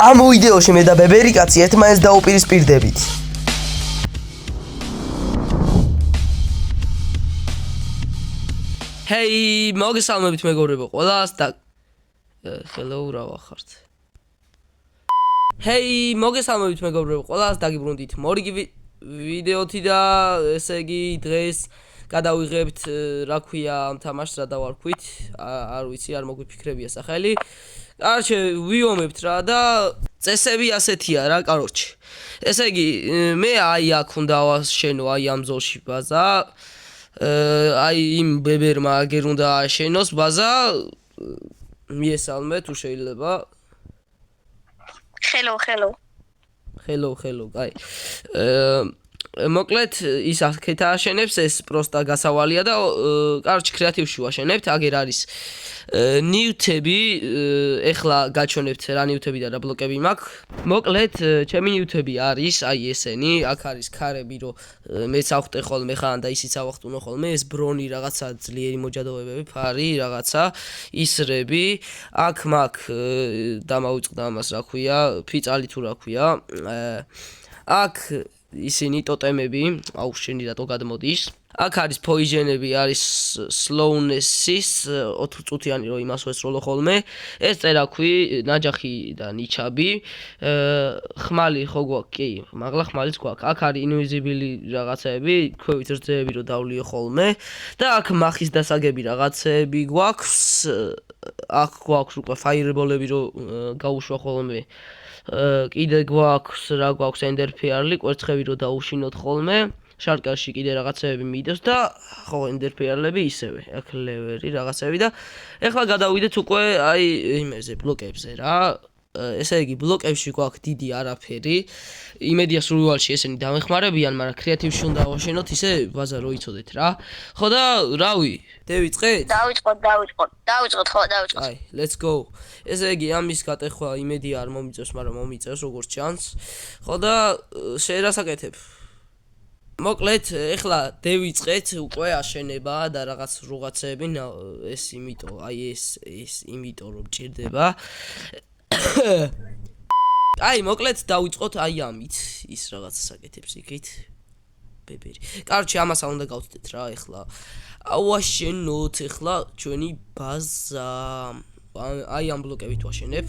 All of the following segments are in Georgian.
ამ ვიდეოში მე და ბებერი კაცი ერთმანეთს დაუპირისპირდებით. Hey, მოგესალმებით მეგობრებო ყველას და hello რა ვახართ. Hey, მოგესალმებით მეგობრებო ყველას დაგიბრუნდით მორიგი ვიდეოთი და ესე იგი დღეს გადავიღებთ რა ქვია ამ თამაშს რა დავარქვით, არ ვიცი, არ მოგვიფიქრებია სახელი. Короче, ვიომებთ რა და წესები ასეთია რა, короче. ესე იგი, მე აი აქ უნდა ავაშენო აი ამ ზოლში ბაზა. აი იმ ბებერმა აგერ უნდა ააშენოს ბაზა. მიესალმე თუ შეიძლება. Hello, აი. მოკლედ ის აქეთ ააშენებს, ეს პროსტა გასავალია და короче კრეატივში ვაშენებთ, აგერ არის ნიუტები, ეხლა გაჩვენებთ რა ნიუტები და რა ბლოკები მაქვს. მოკლედ ჩემი ნიუტები არის აი ესენი, აქ არის ქარები, რომ მეც ავხტე ხოლმე ხან და ისიც ავახტუნო ხოლმე, ეს ბრონი რაღაცა ძლიერი მოჯადოებები, ფარი, რაღაცა, ისრები, აქ მაქვს დამავიწყდა ამას რა ქვია, ფიწალი თუ რა ქვია. აქ ისინი ტოტემები, აუ შენი რატო გადმოდის. აქ არის პოიზენები, არის slowness-ის 4 წუთიანი რომ იმას ვესროლო ხოლმე. ეს წერაქვი, ნაჯახი და ნიჩაბი. ხმალი ხო გვაქვს, კი, მაღლა ხმალიც გვაქვს. აქ არის invisible რაღაცეები, ქვევით რძეები რომ დავლიო ხოლმე. და აქ მახის დასაგები რაღაცეები გვაქვს. აქ გვაქვს უკვე fireball-ები რომ გაუშვა ხოლმე. კიდე გვაქვს რა გვაქვს ენდერპეარლი, კვერცხები რომ დაუშინოთ ხოლმე. შარკაში კიდე რაღაცეები მიდევს და ხო ენდერპეარლები ისევე. აქ ლევერი რაღაცეები და ეხლა გადავიდეთ უკვე აი იმებზე ბლოკებზე რა. ესე იგი ბლოკებში გვაქვს დიდი არაფერი. იმედია სურვილში ესენი დამეხმარებიან, მაგრამ კრეატივში უნდა ავაშენოთ ისე ბაზა რო იცოდეთ რა. ხო და რავი, დავიწყეთ? დავიწყოთ, ხო, დავიწყოთ. აი, let's go. ესე იგი ამის გატეხვა იმედია არ მომიწევს, მაგრამ მომიწევს როგორც ჩანს. ხო და შეერასაკეთებ. მოკლედ, ეხლა დავიწყეთ უკვე აშენება და რაღაც რაღაცეები, ეს იმიტომ, აი ეს იმიტომ რომ ჭირდება. აი, მოკლედ დავიწყოთ აი ამით, ის რაღაც საკეთებს იქით. ბებერი. короче, ამასა უნდა გავწდეთ რა ეხლა. ავაშენოთ ეხლა ჩვენი ბაზა. აი ამ ბლოკებით ვაშენებ.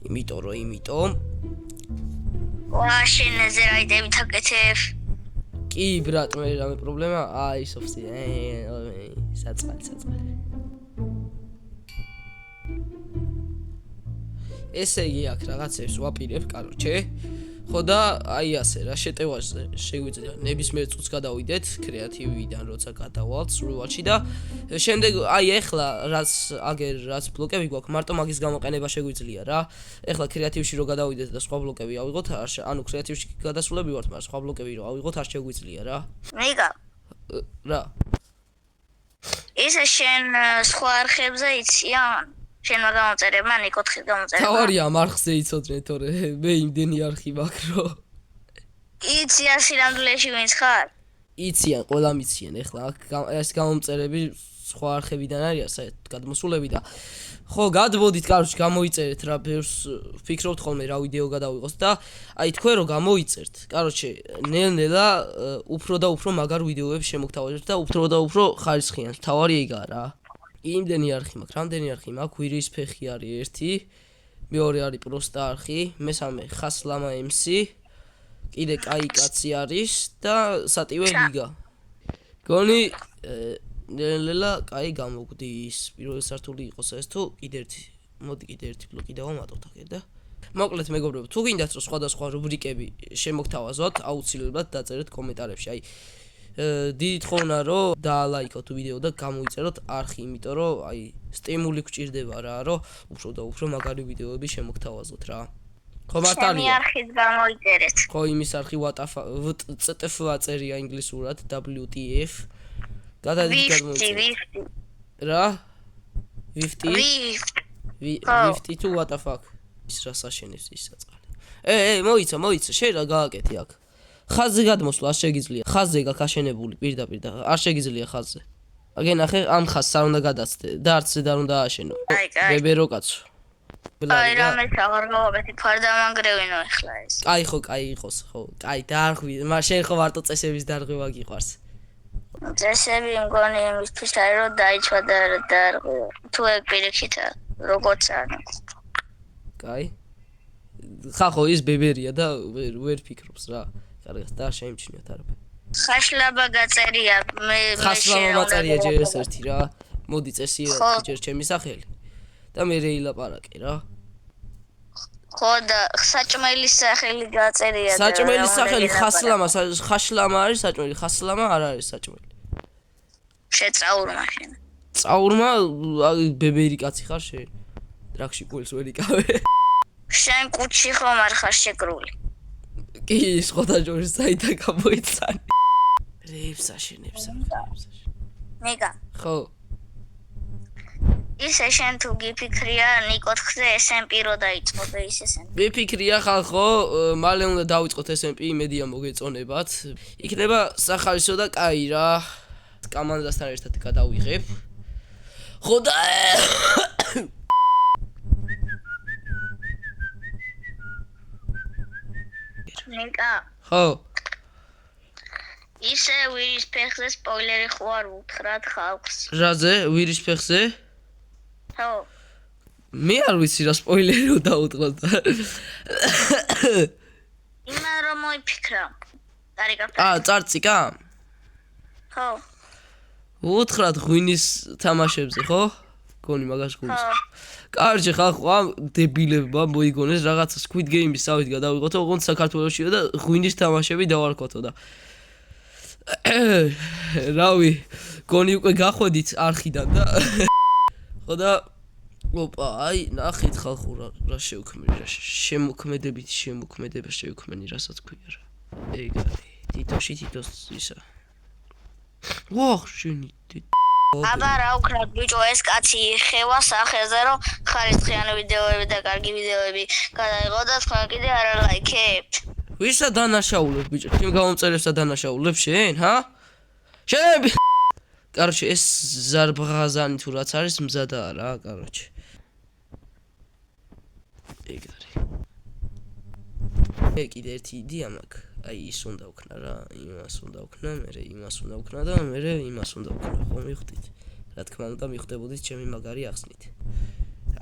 იმიტომ. ვაშენეზე რაიდებით აკეთებ. კი, ბრატ, მე რამე პრობლემა? აი, სოფსი. საწყალი. ესე იგი აქ რაღაცებს ვაპირებ, короче. ხო და აი ასე რა შეტევაზე შეგვიძლია ნებისმიერ წუთს გადავიდეთ კრეატივიდან როცა გადავალთ სრულში და შემდეგ აი ეხლა რაც ბლოკები გვაქვს მარტო მაგის გამოყენება შეგვიძლია რა. ეხლა კრეატივში რო გადავიდეთ და სხვა ბლოკები ავიღოთ, ანუ კრეატივში გადასულები ვართ, მაგრამ სხვა ბლოკები რო ავიღოთ არ შეგვიძლია რა. მეგა. რა. ისე შენ სხვა არხებზე იციან? შენ მაგამოწერება, ნიკოთხის გამოწერება. თავარია ამ არხზე იცოდნენ, თორე მე იმდენი არხი მაქვს რომ იციან სინამდვილეში ვინც ხარ? იციან, ყველა მიციან. ეხლა ეს გამომწერები სხვა არხებიდან არის საერთოდ გადმოსულები და ხო გადმოდით, კაროჩ გამოიწერეთ რა, ბევრს ვფიქრობთ ხოლმე რა ვიდეო გადავიღოთ და აი თქვენ რომ გამოიწერთ. კაროჩე, ნელ-ნელა უფრო და უფრო მაგარ ვიდეოებს შემოგთავაზებთ და უფრო და უფრო ხარისხიან. თავარი ეგაა რა. იმდენი არხი მაქვს, რამდენი არხი მაქვს? ვირის ფეხი არის ერთი, მეორე არის პროსტა არხი, მესამე ხასლამა MC, კიდე კაი კაცი არის და სატივე ლიგა. გონი ნელა კაი გამოგვდის. პირველი სართული იყოს ეს თუ კიდე ერთი. მოდი კიდე ერთი ბლოკი დავამატოთ აქ და მოკლედ მეგობრებო, თუ გინდათ რომ სხვადასხვა რუბრიკები შემოგთავაზოთ, აუცილებლად დაწერეთ კომენტარებში. აი დიდ ხონა რომ დაალაიქოთ ვიდეო და გამოიწეროთ არხი, იმიტომ რომ აი სტიმული გვჭირდება რა, რომ უფრო და უფრო მაგარი ვიდეოები შემოგთავაზოთ რა. ხო მართალია. ჩემი არხით გამოიწერეთ. ხო იმის არხი WTF აწერია ინგლისურად WTF. გადადით გამოიწერეთ. რა? Wifty თუ what the fuck? ის რა საშენებს ის საწყალი. მოიცა, შენ რა გააკეთე აქ? ხაზზე გადმოსვლა არ შეგიძლია. ხაზზე გაქაშენებული პირდაპირ და არ შეგიძლია ხაზზე. აგენ ახე ამ ხაზს არ უნდა გადაცდე და არც ზედ არ უნდა ააშენო. ბებერო კაცო. აი რამეც აღარ გავაკეთე ფარდამანგრევინო ეხლა ეს. კაი ხო, კაი იყოს, ხო. კაი, დაარღვი. შენ ხო მარტო წესების დარღვევა გიყვარს. წესები მგონი იმისთვის არის რომ დაიცვა და დაარღვევა. თუ ეგ პირიქითა როგორც არის. კაი. ხახო ის ბებერია და ვერ ფიქრობს რა. კარგად და შეიმჩნიოთ არაფერი. ხაშლაბა გაწერია მე ხაშლაბა მაწერია ჯერ ეს ერთი რა. მოდი წესი ჯერ ჩემი სახელი. და მე რეილაპარაკე რა. ხო და საჭმელის სახელი გაწერია და საჭმელის სახელი ხასლამა, ხაშლამა არის საჭმელი, ხასლამა არ არის საჭმელი. შეწაურმა შენ. წაურმა ბებერი კაცი ხარ შენ. ტრაქში კულს ვერ იკავე. შენ კუჩი ხომ არ ხარ შეკრული. კი, სხვათა შორის საიდან გამოიცანი. რეებსა შენებსა. ნიკა. ხო. ისე შენ თუ გიფიქრია ნიკოთხზე SMP რო დაიწყო და ის SMP. მიფიქრია ხალხო, მალე უნდა დავიწყოთ SMP, იმედია მოგეწონებათ. იქნება სახალისო და კაი რა. კამანდასთან ერთად გადავიღებ. ხო და ნიკა. ხო. ისე ვირის ფეხზე სპოილერი ხო არ უთხრათ ხალხს. რაზე? ვირის ფეხზე? ხო. მე არ ვიცი რა სპოილერი რო დაუტყოთ. იმა რომ მოიფიქრა. დარიგავ. წარწიკა? ხო. უთხრათ ღვინის თამაშებზე, ხო? გონი მაგას გულს. კარჯი ხალხო, ამ დებილებმა მოიგონეს რაღაცა Squid Game-ის სავით გადავიღოთო, ოღონდ საქართველოშია და ღვინის თამაშები დავარქვათო და რავი, გონი უკვე გახვედით არხიდან და ხო და ოპა, აი, ნახეთ ხალხო რა შევქმნი, რა შემოქმედებით შემოქმედება შევქმნი, რასაც ქვია რა. ეგ არის, თითოში თითოს ისა. ვახ, შენი აბა რა ვქნათ ბიჭო, ეს კაცი იხევა სახეზე რომ ხარისხიანი ვიდეოები და კარგი ვიდეოები გადაიღო და თქვენ კიდე არ ლაიქებთ. ვისა დანაშაულებ ბიჭო, ჩემ გამომწერებსა დანაშაულებ შენ, ჰა? შენ კაროჩე ეს ზარბღაზანი თუ რაც არის მზადაა რა, კაროჩე. ეგ არის. მე კიდე ერთი იდეა მაქვს. აი ის უნდა ვქნა რა, იმას უნდა ვქნა, მე იმას უნდა ვქნა და მე იმას უნდა ვქნა, ხო მივხვდით. რა თქმა უნდა მივხვდებოდით ჩემი მაგარი ახსნით.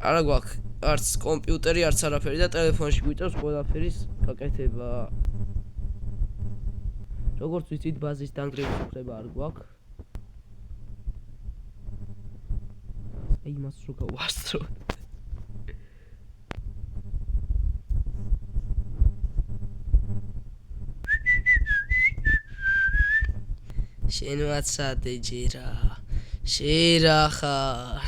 არა გვაქვს არც კომპიუტერი, არც არაფერი და ტელეფონში გვიწევს ყველაფერის გაკეთება. როგორც ვიცით, ბაზის დანგრევის უფლება არ გვაქვს. აი მას რო გავასწრო. შენ ვაცადე ჯერა. შერა ხარ.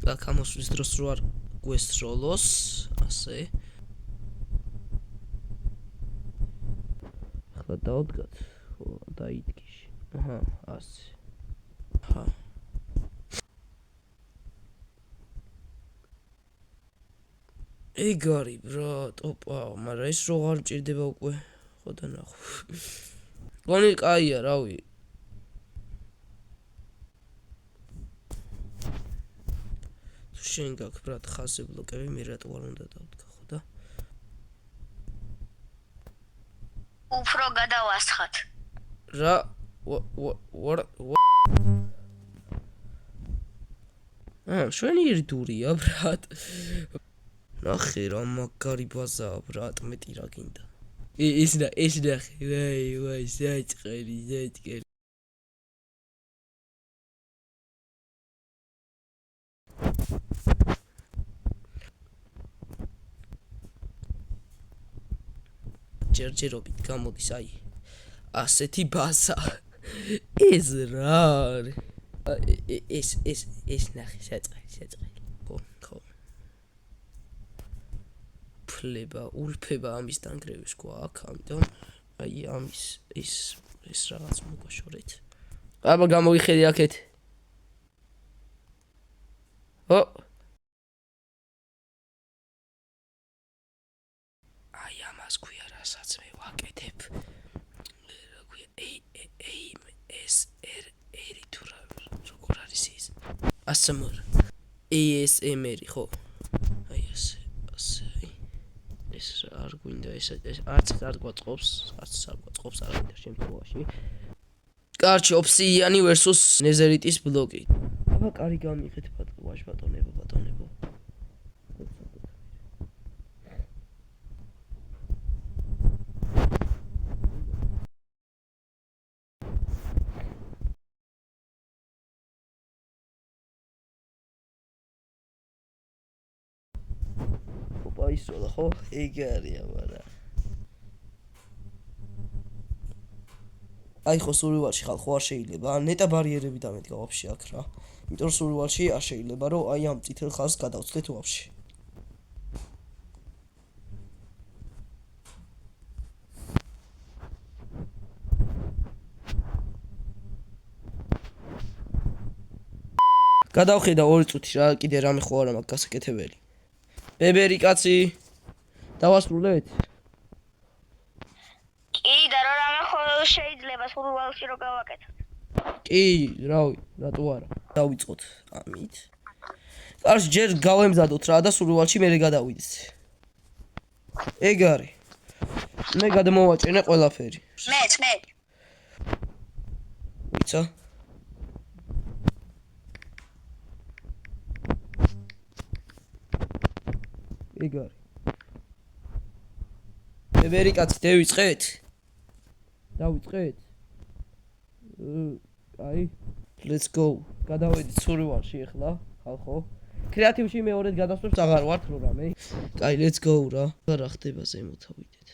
აქ ამოსვლის დროს რო არ გვესროლოს, ასე. ახლა დავდგათ. ხო, დაიდგიშ. აჰა, ასე. ჰა. ეგ არის ბრატ, ოპა, მაგრამ ეს რო არ მჭირდება უკვე. ხო და ნახო. გონი კაია, რავი. შენ გაქვს ბრატ ხაზე ბლოკები, მე რატო არ უნდა დავდგა, ხო და? უფრო გადავასხათ. რა? შენი ირდურია ბრატ. ნახე რა მაგარი ბაზაა ბრატ, მეტი რა გინდა. ეს ნახე, ვაი, საჭყელი. ჯერჯერობით გამოდის აი ასეთი ბაზა. ეს რა არის? ეს ნახე საჭყელი. ხო. ფლება, ულფება ამის დანგრევის გვაქვს, ამიტომ აი ამის ეს რაღაც მოგაშორეთ. აბა გამოგიხედი აქეთ. ო აი ამას ქვია რასაც მე ვაკეთებ. რა ქვია ASMR თუ როგორ არის ის? ASMR ხო? აი ასე. ეს არ გვინდა ეს არც არ გვაწყობს არ გვინდა შემთხვევაში კარჩი ოფსიანი versus ნეზერიტის ბლოკი აბა კარი გამიხეთ ვაჟ ბატონებო ისროლა ხო? ეგ არია, მაგრამ. აი ხო სურვილში ხალხო არ შეიძლება, ნეტა ბარიერები დამედგა ვაფშე აქ რა. იმიტომ რომ სურვილში არ შეიძლება რომ აი ამ წითელ ხაზს გადავწყვეტ ვაფშე. გადავხედა 2 წუთი რა, კიდე რამე ხო არა მაგ გასაკეთებელი. ბებერი კაცი დავასრულეთ? კი, და რა რამე ხო შეიძლება სურვილში რო გავაკეთოთ. კი, რავი, რატო არა? დავიწყოთ ამით. კარში ჯერ გავემზადოთ რა და სურვილში მე გადავიდეთ. ეგ არის. მე გადმოვაჭენე ყველაფერი. მეც. ვიცა? ეგ არის. ბებერი კაცი დავიწყეთ? დავიწყეთ? აი, let's go. გადავედით სურვილში ახლა, ხალხო. კრეატივში მეორედ გადასვლებს აღარ ვართ რო რამე. აი, let's go რა. რა ხდება ზემოთ ავიდეთ.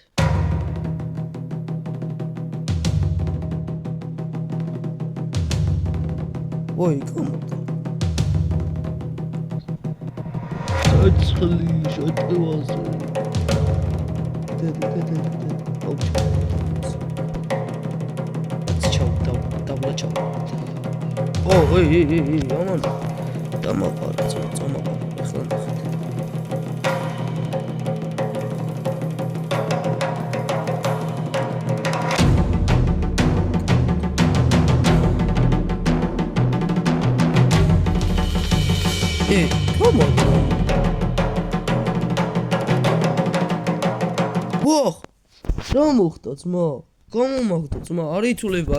ой, გამოდი. აცხლი შეტევაზე. Чау. О, эй, аман. Дамапара, წამაპარა. ეხლა ნახეთ. come on. ვოხ! რა მოხდა ძმა? გამომაგდო ძმა, არ იცვლება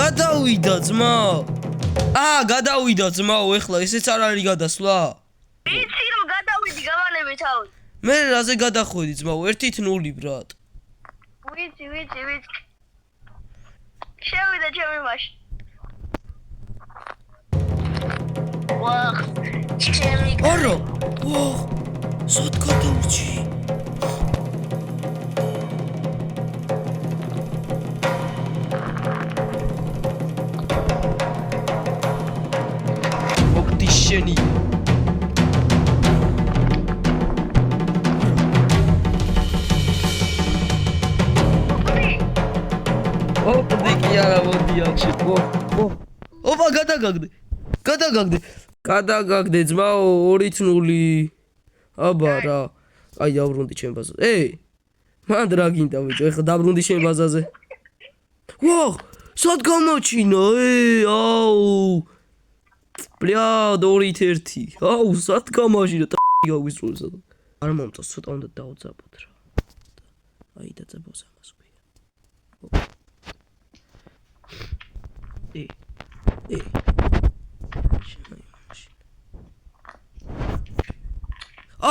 გადავიდა ძმა. გადავიდა ძმაო, ეხლა ესეც არ არის გადასვლა. ვიცი რომ გადავიდი გამანები თავი. მე რაზე გადახვედი ძმაო, 1-0 ბრატ. ვიცი. შევიდა ჩემი მაშინ. ვახ, ჩემი. არა. ვახ. სად გადავჭი? შენი ოპდიკი არა მოდი აქში ოპა გადაგაგდე ძმაო 2-0 აბა რა აი დავრუნდი ჩემ ბაზაზე მან რა გინდა ბიჭო ეხლა დავრუნდი ჩემ ბაზაზე ვაჰ სად გამოჩინა აუ Бля, 2-1. აუ, სად გამაჟინა გავისრულე სადა. არ მომწონს, ცოტა უნდა დავძაბოთ რა. აი დაძაბოს ამას ქვია.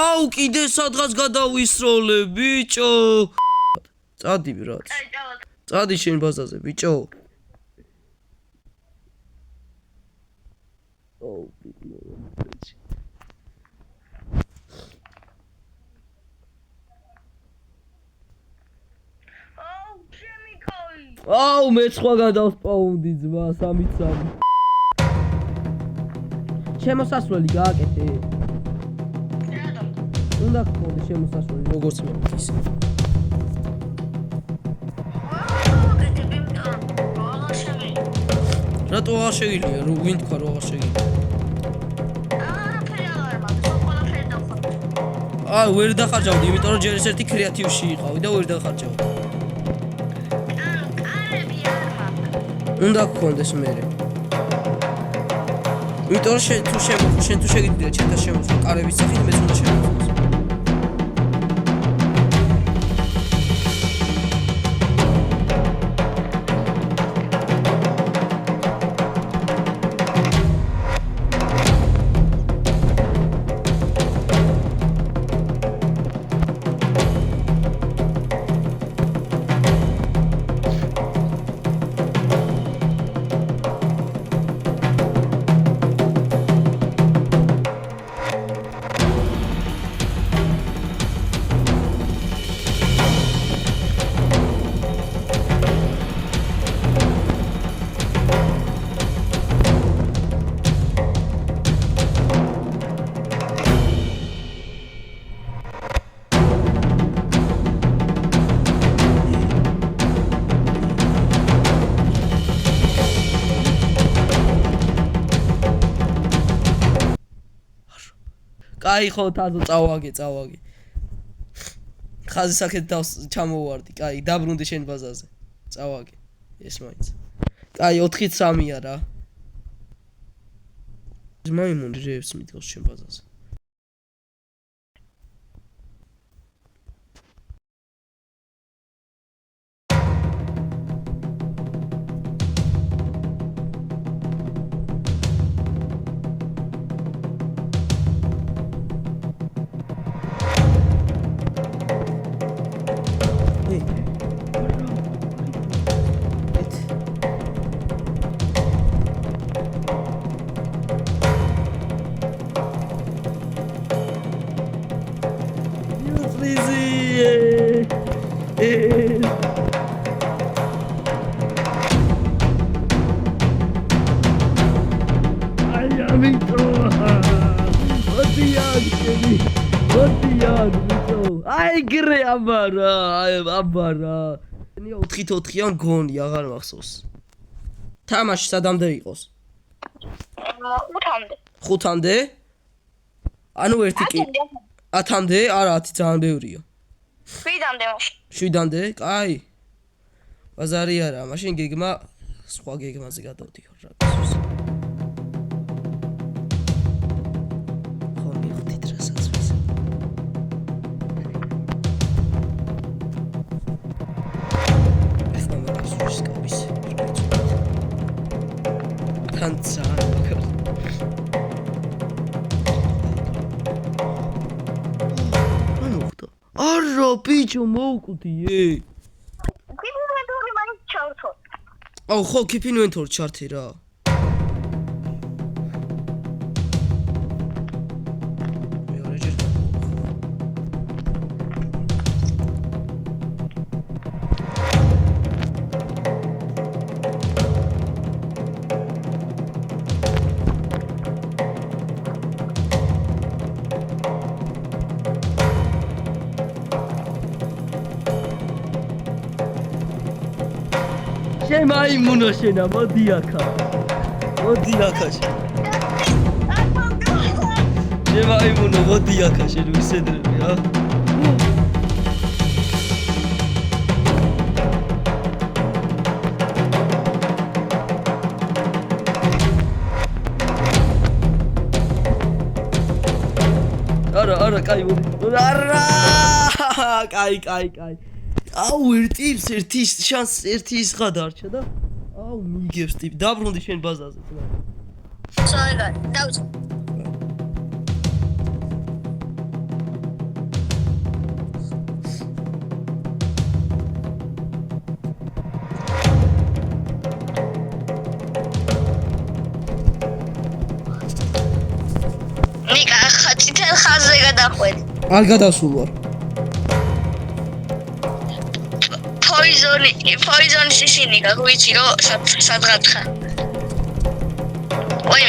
აუ, კიდე სადღაც გადავისროლე, ბიჭო. წადი ბრატ. წადი შენ ბაზაზე, ბიჭო. Oh, აუ მე სხვა გადავსპაუნდი ძმა 3-3 შემოსასვლელი გააკეთე უნდა გქონდე შემოსასვლელი როგორც მე ის რატო არ შეიძლება რო ვინ თქვა რო არ შეიძლება ვერ დახარჯავდი, იმიტომ რომ ჯერ ერთი კრეატივში იყავი და ვერ დახარჯავდი. კარები არ მაქვს. უნდა გქონდეს მე. იმიტომ რომ შენ თუ შეგიძლია ჩემთან შემოხო კარების სახით მეც უნდა შემოხოს. კაი ხო თაზო წავაგე. ხაზი საკეთ დავს ჩამოვარდი. კაი, დაბრუნდი შენ ბაზაზე. წავაგე. ეს მაინც. კაი, 4-3-ია რა. მაიმუნი რეებს მიდგოს შენ ბაზაზე. აი გრე აბარა. 4-4-იან გონი აღარ მახსოვს. თამაში სადამდე იყოს? 5-მდე. 5-მდე? ანუ ერთი კი 10-მდე? არა, 10 ძალიან ბევრია. 7-მდე მაშინ. 7-მდე? კაი. ბაზარი არა, მაშინ გეგმა სხვა გეგმაზე გადავდიო რა გასულს. Tanza. არა ბიჭო მოვკვდიე. კიპინვენტორი მაინც ჩავთო. აუ ხო კიპინვენტორი ჩართი რა. მაიმუნო შენა მოდი აქა მაიმუნო მოდი აქა შენ ვისედრები რა არა კაი მოდი არა კაი აუ ერთის შანს ერთი ის გადარჩა და აუ მიგებს ტიპი დაბრუნდი შენ ბაზაზე თქმა სოლეგარი დავწ ნიკა ხაცითელ ხაზზე გადახვედი არ გადასულ ვარ Poison შიშინი გაგვიცი რომ სადღაც ხარ. ой.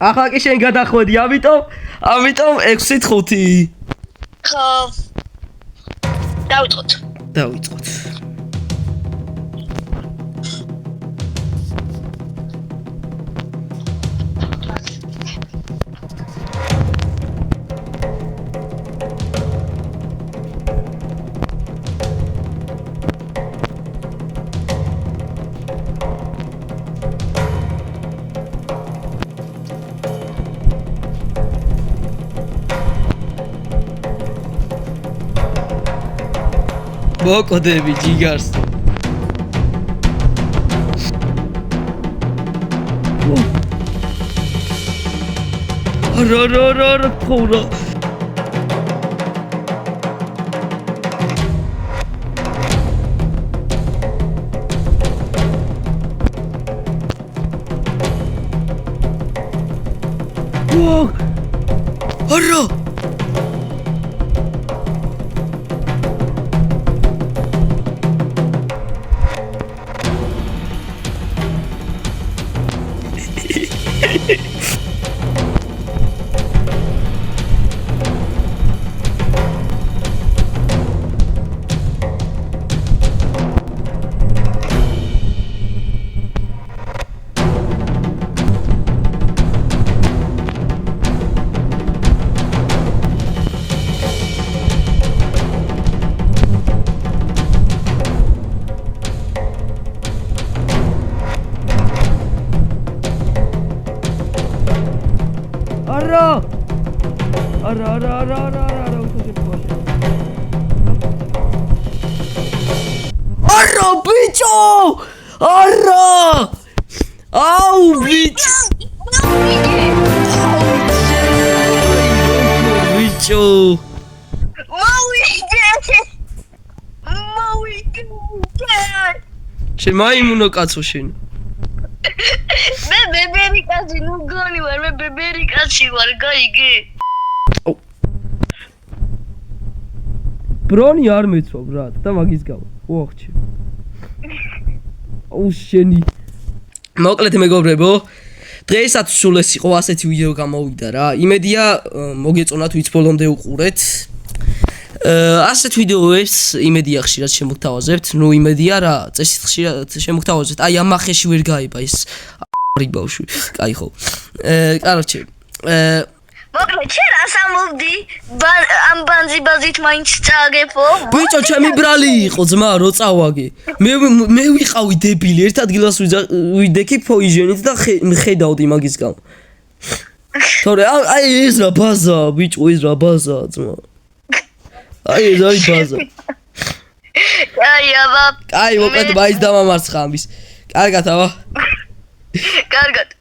ახლა კი შენ გადახვედი, ამიტომ 6-5. ხო. დავიწყოთ. მოკვდები ჯიგარს. რა თქურა. არა არა ბიჭო არა აუ ბიჭო ბიჭო შენ მაიმუნო კაცო შენ მე ბებერი კაცი ნუ გონი ვარ მე ბებერი კაცი ვარ გაიგე ბრონი არ მეცვა ბრატ და მაგის გავა ოხჩი აუ შენი მოკლედ მეგობრებო დღესაც სულ ეს იყო ასეთი ვიდეო გამოვიდა რა იმედია მოგეწონათ ვიც ბოლომდე უყურეთ ასეთ ვიდეოებს იმედია ხშირად შემოგთავაზებთ ნუ იმედია რა წესით ხშირად შემოგთავაზებთ აი ამ ახეში ვერ გაება ეს ბავშვი კაი ხო კაროჩე მოკლედ შენ ასამოვდი ამ ბანზით მაინც წააგებო ბიჭო ჩემი ბრალი იყო ძმა რო წავაგე მე ვიყავი დებილი ერთ ადგილას ვიდექი პოიზიონით და ხედავდი მაგის გამო თორე აი ეს რა ბაზა ბიჭო ეს რა ბაზა ძმა აი ეს არის ბაზა აი აბა კაი მოკლედ მაინც დამამარცხა ამის კარგად აბა კარგად